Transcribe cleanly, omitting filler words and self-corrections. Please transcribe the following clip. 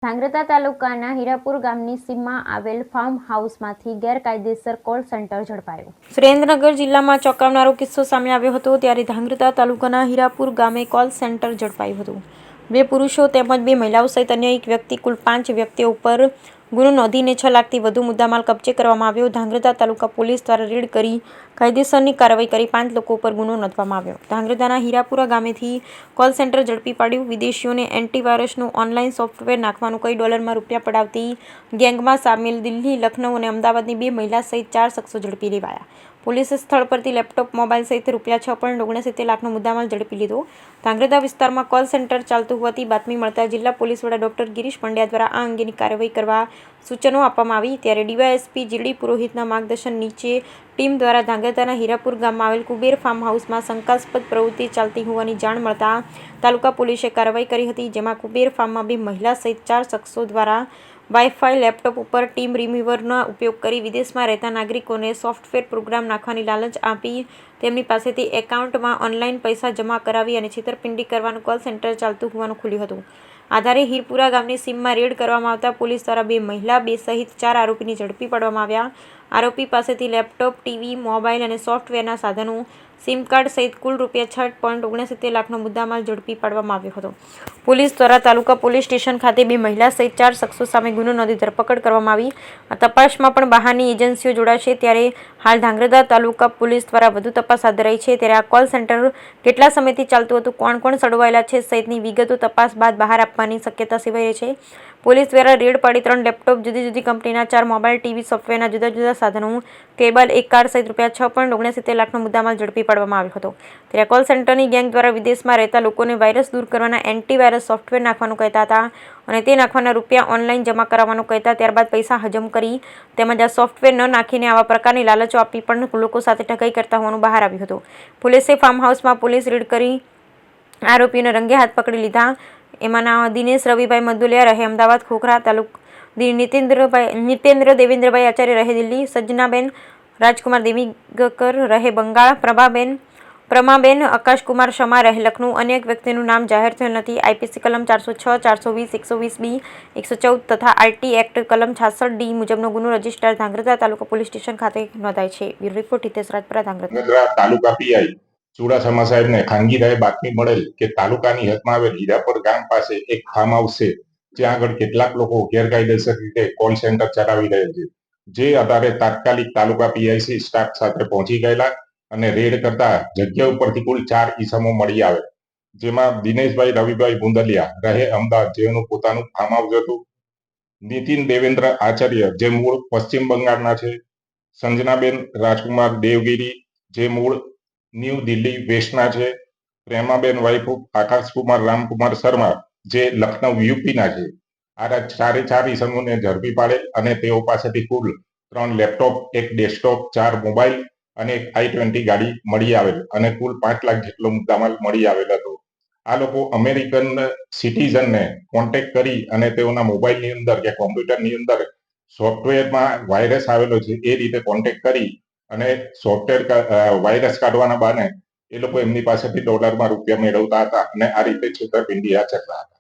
ધાંગ્રધા તાલુકાના હીરાપુર ગામની સીમમાં આવેલ ફાર્મ હાઉસમાંથી ગેરકાયદેસર કોલ સેન્ટર ઝડપાયું. સુરેન્દ્રનગર જિલ્લામાં ચોંકાવનારો કિસ્સો સામે આવ્યો હતો ત્યારે ધાંગ્રધા તાલુકાના હીરાપુર ગામે કોલ સેન્ટર ઝડપાયું હતું. 2 પુરુષો તેમજ 2 મહિલાઓ સહિત અન્ય એક વ્યક્તિ કુલ 5 વ્યક્તિઓ ઉપર ગુનો નોંધીને 6 લાખથી વધુ મુદ્દામાલ કબજે કરવામાં આવ્યો. ધાંગ્રધા તાલુકા પોલીસ દ્વારા રેડ કરી કાયદેસરની કાર્યવાહી કરી 5 લોકો ઉપર ગુનો નોંધવામાં આવ્યો. ધાંગ્રધાના હીરાપુરા ગામેથી કોલ સેન્ટર ઝડપી પાડ્યું. વિદેશીઓને એન્ટીવાયરસનું ઓનલાઈન સોફ્ટવેર નાખવાનું કહી $માં રૂપિયા પડાવતી ગેંગમાં સામેલ દિલ્હી, લખનઉ અને અમદાવાદની 2 મહિલા સહિત 4 શખ્સો ઝડપી લેવાયા. પોલીસે સ્થળ પરથી લેપટોપ, મોબાઈલ સહિત ₹6.69 લાખનો મુદ્દામાલ ઝડપી લીધો. ધાંગ્રધા વિસ્તારમાં કોલ સેન્ટર ચાલતું હોવાથી બાતમી મળતા જિલ્લા પોલીસ વડા ડોક્ટર ગિરીશ પંડ્યા દ્વારા આ અંગેની કાર્યવાહી કરવા સૂચનો આપવામાં આવી. ત્યારે ડીવાયએસપી જીડી પુરોહિતના માર્ગદર્શન નીચે ટીમ દ્વારા ધાંગ્રધાના હીરાપુર ગામમાં આવેલ કુબેર ફાર્મ હાઉસમાં શંકાસ્પદ પ્રવૃત્તિ ચાલતી હોવાની જાણ મળતા તાલુકા પોલીસે કાર્યવાહી કરી હતી. જેમાં કુબેર ફાર્મમાં 2 મહિલા સહિત 4 શખ્સો દ્વારા વાઈફાઈ, લેપટોપ ઉપર ટીમ રિમૂવરનો ઉપયોગ કરી વિદેશમાં રહેતા નાગરિકોને સોફ્ટવેર પ્રોગ્રામ નાખવાની લાલચ આપી તેમની પાસેથી એકાઉન્ટમાં ઓનલાઈન પૈસા જમા કરાવી અને છેતરપિંડી કરવાનું કોલ સેન્ટર ચાલતું હોવાનું ખુલ્યું હતું. આધારે હીરપુરા ગામની સીમમાં રેડ કરવામાં આવતા પોલીસ દ્વારા 2 મહિલા, 2 સહિત 4 આરોપીને ઝડપી પાડવામાં આવ્યા. આરોપી પાસેથી લેપટોપ, ટીવી, મોબાઈલ અને સોફ્ટવેરના સાધનો, સિમ કાર્ડ સહિત કુલ ₹6.69 લાખનો મુદ્દામાલ ઝડપી પાડવામાં આવ્યો હતો. પોલીસ દ્વારા તાલુકા પોલીસ સ્ટેશન ખાતે 2 મહિલા સહિત 4 શખ્સો સામે ગુનો નોંધી ધરપકડ કરવામાં આવી. આ તપાસમાં પણ બહારની એજન્સીઓ જોડાશે. ત્યારે હાલ ધાંગ્રધા તાલુકા પોલીસ દ્વારા વધુ તપાસ હાથ ધરાઈ છે. ત્યારે આ કોલ સેન્ટર કેટલા સમયથી ચાલતું હતું, કોણ સંડોવાયેલા છે સહિતની વિગતો તપાસ બાદ બહાર આપવાની શક્યતા સેવાઈ રહી છે. પોલીસ દ્વારા રેડ પાડી 3 લેપટોપ, જુદી જુદી કંપનીના 4 મોબાઈલ, ટીવી, સોફ્ટવેરના જુદા જુદા સાધનો, કેબલ, એક કાર્ડ સહિત ₹6.69 લાખનો મુદ્દામાલ ઝડપી પાડવામાં આવ્યો હતો. ત્યારે કોલ સેન્ટરની ગેંગ દ્વારા વિદેશમાં રહેતા લોકોને વાયરસ દૂર કરવાના એન્ટીવાયરસ સોફ્ટવેર નાખવાનું કહેતા હતા અને તે નાખવાના રૂપિયા ઓનલાઈન જમા કરાવવાનું કહેતા ત્યારબાદ પૈસા હજમ કરી તેમજ આ સોફ્ટવેર ન નાખીને આવા પ્રકારની લાલચો આપી પણ લોકો સાથે ઠગાઈ કરતા હોવાનું બહાર આવ્યું હતું. પોલીસે ફાર્મ હાઉસમાં પોલીસ રેડ કરી આરોપીઓને રંગે હાથ પકડી લીધા. એમાંના દિનેશ રવિભાઈ મદુલિયા રહે અમદાવાદ, ખોખરા નીતેન્દ્ર દેવેન્દ્રભાઈ આચાર્ય રહે દિલ્હી, સજ્જનાબેન રાજકુમાર દેવીગકર રહે બંગાળ, પ્રમાબેન આકાશકુમાર શમા રહે લખનઉ. અન્ય એક વ્યક્તિનું નામ જાહેર થયેલ નથી. આઈપીસી કલમ 406, 420, 120B, 114 તથા આરટી એક્ટ કલમ 66D મુજબનો ગુનો રજીસ્ટર ધાંગ્રધા તાલુકા પોલીસ સ્ટેશન ખાતે નોંધાય છે. બ્યુરો રિપોર્ટ હિતેશ રાજપરા, ધાંગ્રધા તાલુકા પીઆઈ ચુડાસમા સાહેબને ખાનગી રાહે બાતમી મળેલ કે તાલુકાની હદમાં આવેલ હીરાપુર ગામ પાસે એક ફાર્મ હાઉસ છે, જ્યાં આગળ કેટલાક લોકો ગેરકાયદેસર રીતે કોલ સેન્ટર ચલાવી રહ્યા છે. જે આધારે તાત્કાલિક તાલુકા પીઆઈસી સ્ટાફ સાથે પહોંચી ગયેલા અને રેડ કરતા જગ્યા ઉપરથી કુલ 4 ઈસમો મળી આવે, જેમાં દિનેશભાઈ રવિભાઈ મુંદલિયા રહે અમદાવાદ, જેનું પોતાનું ફાર્મ હાઉસ હતું, નીતિન દેવેન્દ્ર આચાર્ય જે મૂળ પશ્ચિમ બંગાળના છે, સંજનાબેન રાજકુમાર દેવગીરી જે મૂળ ન્યૂ દિલ્હી વેસ્ટના છે, પ્રેમાબેન વાઇફ આકાશકુમાર રામકુમાર શર્મા જે લખનઉ યુપીના છે. આ 4 ઈસમોને ઝડપી પાડેલ અને તેઓ પાસેથી કુલ 3 લેપટોપ, એક ડેસ્કટોપ, 4 મોબાઈલ અને એક i20 ગાડી મળી આવેલ અને કુલ 5 લાખ જેટલો મુદ્દામાલ મળી આવેલ હતો. આ લોકો અમેરિકન સિટીઝનને કોન્ટેક્ટ કરી અને તેઓના મોબાઈલની અંદર કે કોમ્પ્યુટરની અંદર સોફ્ટવેરમાં વાયરસ આવેલો છે એ રીતે કોન્ટેક્ટ કરી અને સોફ્ટવેર વાયરસ કાઢવાના બહાને એ લોકો એમની પાસેથી $માં રૂપિયા મેળવતા હતા અને આ રીતે છેતરપિંડી આચરતા હતા.